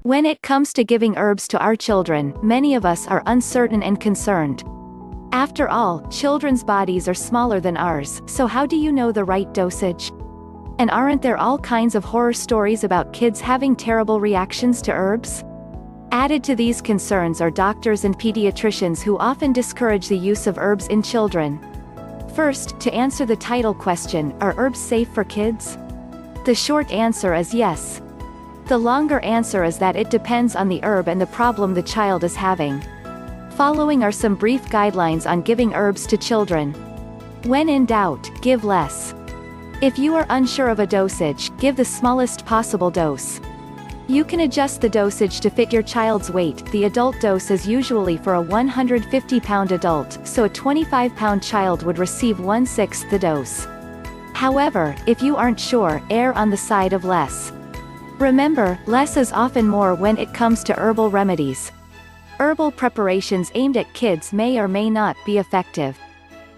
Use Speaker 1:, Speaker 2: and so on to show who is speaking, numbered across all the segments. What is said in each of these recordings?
Speaker 1: When it comes to giving herbs to our children, many of us are uncertain and concerned. After all, children's bodies are smaller than ours, so how do you know the right dosage? And aren't there all kinds of horror stories about kids having terrible reactions to herbs? Added to these concerns are doctors and pediatricians who often discourage the use of herbs in children. First, to answer the title question, are herbs safe for kids? The short answer is yes. The longer answer is that it depends on the herb and the problem the child is having. Following are some brief guidelines on giving herbs to children. When in doubt, give less. If you are unsure of a dosage, give the smallest possible dose. You can adjust the dosage to fit your child's weight. The adult dose is usually for a 150-pound adult, so a 25-pound child would receive 1/6 the dose. However, if you aren't sure, err on the side of less. Remember, less is often more when it comes to herbal remedies. Herbal preparations aimed at kids may or may not be effective.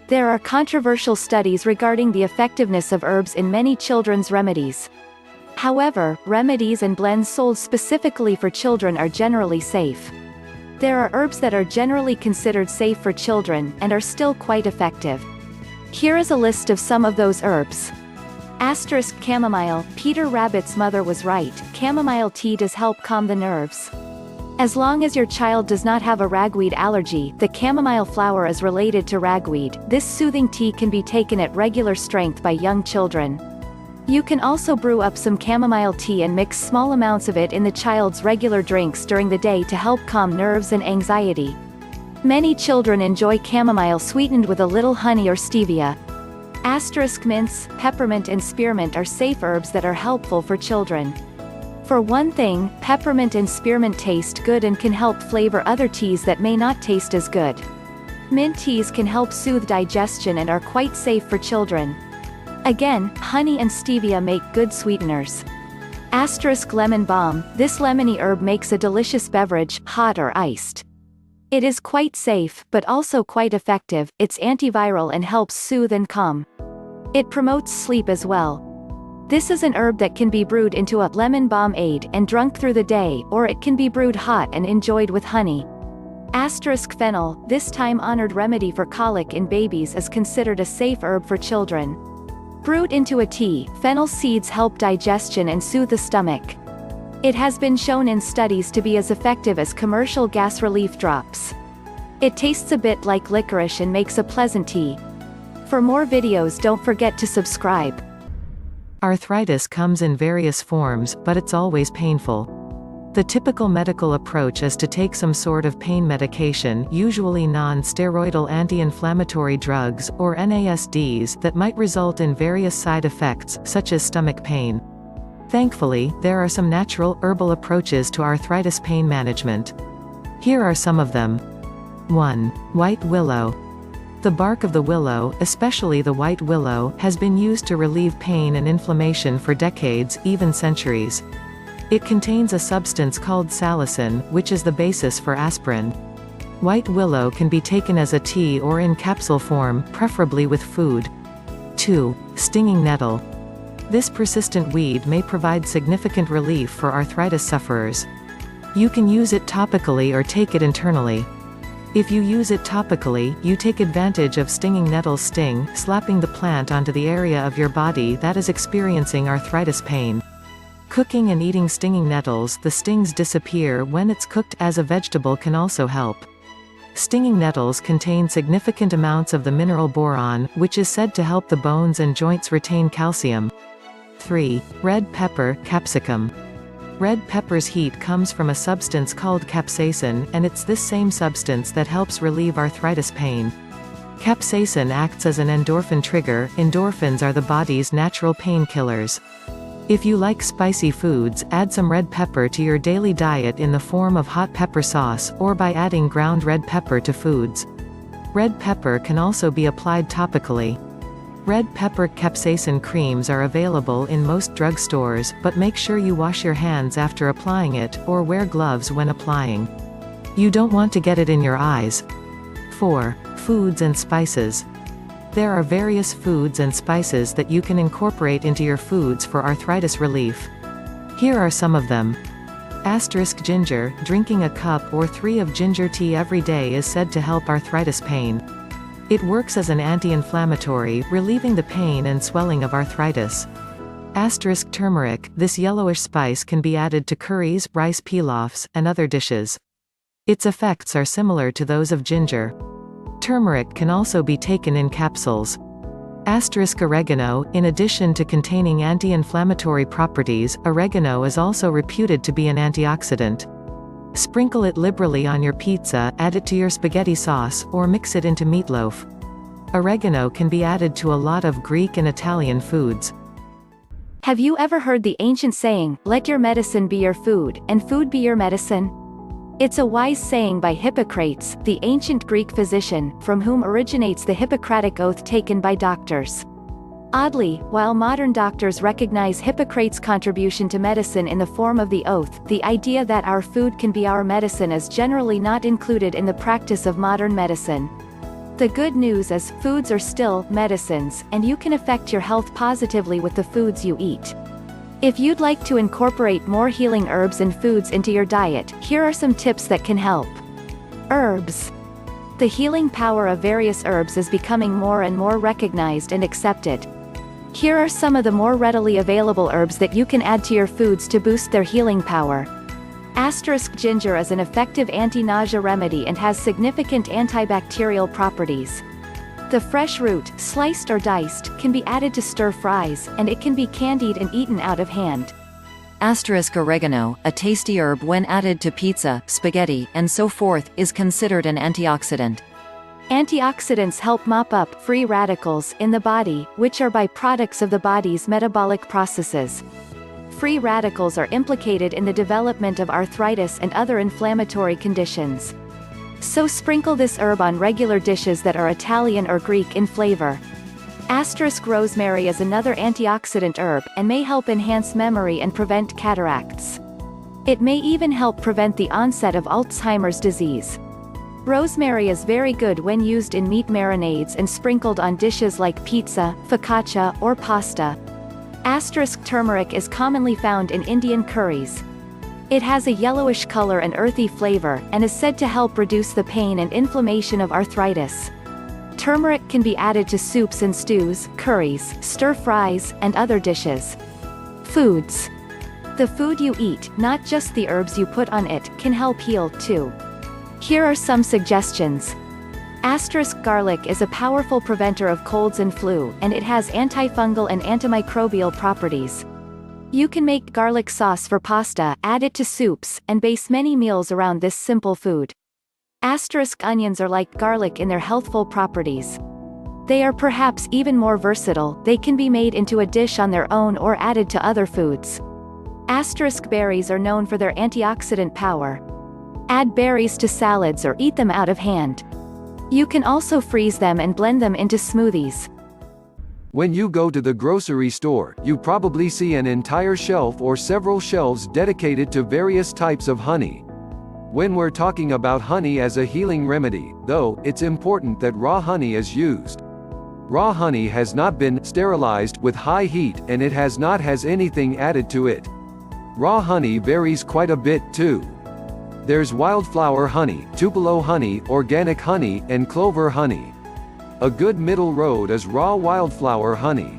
Speaker 1: There are controversial studies regarding the effectiveness of herbs in many children's remedies. However, remedies and blends sold specifically for children are generally safe. There are herbs that are generally considered safe for children, and are still quite effective. Here is a list of some of those herbs. Chamomile. Peter Rabbit's mother was right, chamomile tea does help calm the nerves. As long as your child does not have a ragweed allergy, the chamomile flower is related to ragweed. This soothing tea can be taken at regular strength by young children. You can also brew up some chamomile tea and mix small amounts of it in the child's regular drinks during the day to help calm nerves and anxiety. Many children enjoy chamomile sweetened with a little honey or stevia. Mints, peppermint and spearmint are safe herbs that are helpful for children. For one thing, peppermint and spearmint taste good and can help flavor other teas that may not taste as good. Mint teas can help soothe digestion and are quite safe for children. Again, honey and stevia make good sweeteners. Lemon balm. This lemony herb makes a delicious beverage, hot or iced. It is quite safe, but also quite effective. It's antiviral and helps soothe and calm. It promotes sleep as well. This is an herb that can be brewed into a lemon balm aid and drunk through the day, or it can be brewed hot and enjoyed with honey. Fennel. This time-honored remedy for colic in babies is considered a safe herb for children. Brewed into a tea, fennel seeds help digestion and soothe the stomach. It has been shown in studies to be as effective as commercial gas relief drops. It tastes a bit like licorice and makes a pleasant tea. For more videos, don't forget to subscribe.
Speaker 2: Arthritis comes in various forms, but it's always painful. The typical medical approach is to take some sort of pain medication, usually non-steroidal anti-inflammatory drugs, or NASDs, that might result in various side effects, such as stomach pain. Thankfully, there are some natural, herbal approaches to arthritis pain management. Here are some of them. 1. White willow. The bark of the willow, especially the white willow, has been used to relieve pain and inflammation for decades, even centuries. It contains a substance called salicin, which is the basis for aspirin. White willow can be taken as a tea or in capsule form, preferably with food. 2. Stinging nettle. This persistent weed may provide significant relief for arthritis sufferers. You can use it topically or take it internally. If you use it topically, you take advantage of stinging nettle's sting, slapping the plant onto the area of your body that is experiencing arthritis pain. Cooking and eating stinging nettles, the stings disappear when it's cooked. As a vegetable can also help. Stinging nettles contain significant amounts of the mineral boron, which is said to help the bones and joints retain calcium. 3. Red pepper, capsicum. Red pepper's heat comes from a substance called capsaicin, and it's this same substance that helps relieve arthritis pain. Capsaicin acts as an endorphin trigger. Endorphins are the body's natural painkillers. If you like spicy foods, add some red pepper to your daily diet in the form of hot pepper sauce, or by adding ground red pepper to foods. Red pepper can also be applied topically. Red pepper capsaicin creams are available in most drugstores, but make sure you wash your hands after applying it, or wear gloves when applying. You don't want to get it in your eyes. 4. Foods and spices. There are various foods and spices that you can incorporate into your foods for arthritis relief. Here are some of them. Ginger, drinking a cup or 3 of ginger tea every day is said to help arthritis pain. It works as an anti-inflammatory, relieving the pain and swelling of arthritis. Turmeric, this yellowish spice can be added to curries, rice pilafs, and other dishes. Its effects are similar to those of ginger. Turmeric can also be taken in capsules. Oregano, in addition to containing anti-inflammatory properties, oregano is also reputed to be an antioxidant. Sprinkle it liberally on your pizza, add it to your spaghetti sauce, or mix it into meatloaf. Oregano can be added to a lot of Greek and Italian foods.
Speaker 1: Have you ever heard the ancient saying, "Let your medicine be your food, and food be your medicine"? It's a wise saying by Hippocrates, the ancient Greek physician, from whom originates the Hippocratic oath taken by doctors. Oddly, while modern doctors recognize Hippocrates' contribution to medicine in the form of the oath, the idea that our food can be our medicine is generally not included in the practice of modern medicine. The good news is, foods are still medicines, and you can affect your health positively with the foods you eat. If you'd like to incorporate more healing herbs and foods into your diet, here are some tips that can help. Herbs. The healing power of various herbs is becoming more and more recognized and accepted. Here are some of the more readily available herbs that you can add to your foods to boost their healing power. Ginger is an effective anti-nausea remedy and has significant antibacterial properties. The fresh root, sliced or diced, can be added to stir-fries, and it can be candied and eaten out of hand.
Speaker 3: Oregano, a tasty herb when added to pizza, spaghetti, and so forth, is considered an antioxidant.
Speaker 1: Antioxidants help mop up free radicals in the body, which are byproducts of the body's metabolic processes. Free radicals are implicated in the development of arthritis and other inflammatory conditions. So sprinkle this herb on regular dishes that are Italian or Greek in flavor. Rosemary is another antioxidant herb, and may help enhance memory and prevent cataracts. It may even help prevent the onset of Alzheimer's disease. Rosemary is very good when used in meat marinades and sprinkled on dishes like pizza, focaccia, or pasta. Turmeric is commonly found in Indian curries. It has a yellowish color and earthy flavor, and is said to help reduce the pain and inflammation of arthritis. Turmeric can be added to soups and stews, curries, stir-fries, and other dishes. Foods. The food you eat, not just the herbs you put on it, can help heal, too. Here are some suggestions. Garlic is a powerful preventer of colds and flu, and it has antifungal and antimicrobial properties. You can make garlic sauce for pasta, add it to soups, and base many meals around this simple food. Onions are like garlic in their healthful properties. They are perhaps even more versatile, they can be made into a dish on their own or added to other foods. Berries are known for their antioxidant power. Add berries to salads or eat them out of hand. You can also freeze them and blend them into smoothies.
Speaker 4: When you go to the grocery store, you probably see an entire shelf or several shelves dedicated to various types of honey. When we're talking about honey as a healing remedy, though, it's important that raw honey is used. Raw honey has not been sterilized with high heat, and it has anything added to it. Raw honey varies quite a bit too. There's wildflower honey, Tupelo honey, organic honey, and clover honey. A good middle road is raw wildflower honey.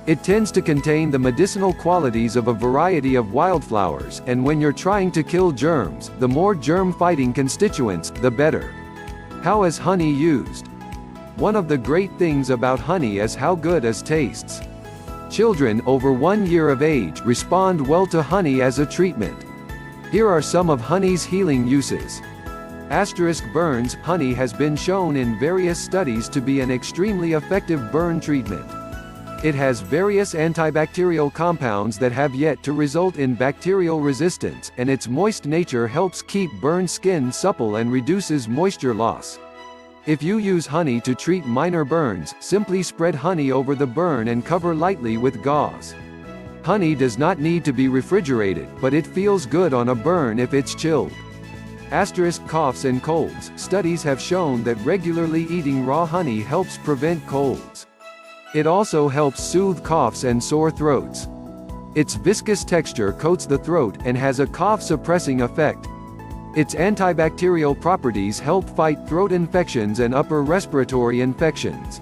Speaker 4: It tends to contain the medicinal qualities of a variety of wildflowers, and when you're trying to kill germs, the more germ-fighting constituents, the better. How is honey used? One of the great things about honey is how good it tastes. Children over 1 year of age respond well to honey as a treatment. Here are some of honey's healing uses. Burns. Honey has been shown in various studies to be an extremely effective burn treatment. It has various antibacterial compounds that have yet to result in bacterial resistance, and its moist nature helps keep burned skin supple and reduces moisture loss. If you use honey to treat minor burns, simply spread honey over the burn and cover lightly with gauze. Honey does not need to be refrigerated, but it feels good on a burn if it's chilled. Coughs and colds. Studies have shown that regularly eating raw honey helps prevent colds. It also helps soothe coughs and sore throats. Its viscous texture coats the throat and has a cough-suppressing effect. Its antibacterial properties help fight throat infections and upper respiratory infections.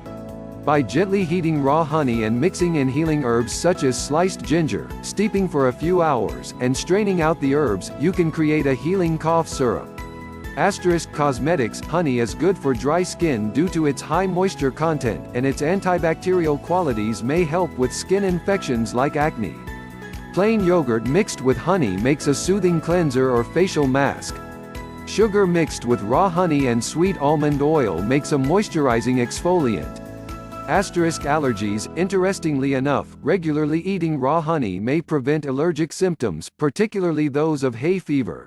Speaker 4: By gently heating raw honey and mixing in healing herbs such as sliced ginger, steeping for a few hours, and straining out the herbs, you can create a healing cough syrup. Cosmetics honey is good for dry skin due to its high moisture content, and its antibacterial qualities may help with skin infections like acne. Plain yogurt mixed with honey makes a soothing cleanser or facial mask. Sugar mixed with raw honey and sweet almond oil makes a moisturizing exfoliant. Allergies. Interestingly enough, regularly eating raw honey may prevent allergic symptoms, particularly those of hay fever.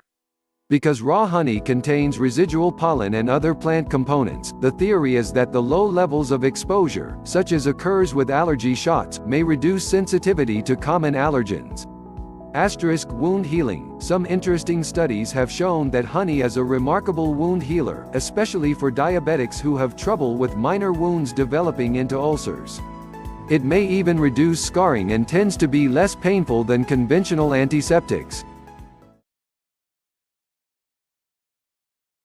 Speaker 4: Because raw honey contains residual pollen and other plant components, the theory is that the low levels of exposure, such as occurs with allergy shots, may reduce sensitivity to common allergens. Wound healing. Some interesting studies have shown that honey is a remarkable wound healer, especially for diabetics who have trouble with minor wounds developing into ulcers. It may even reduce scarring and tends to be less painful than conventional antiseptics.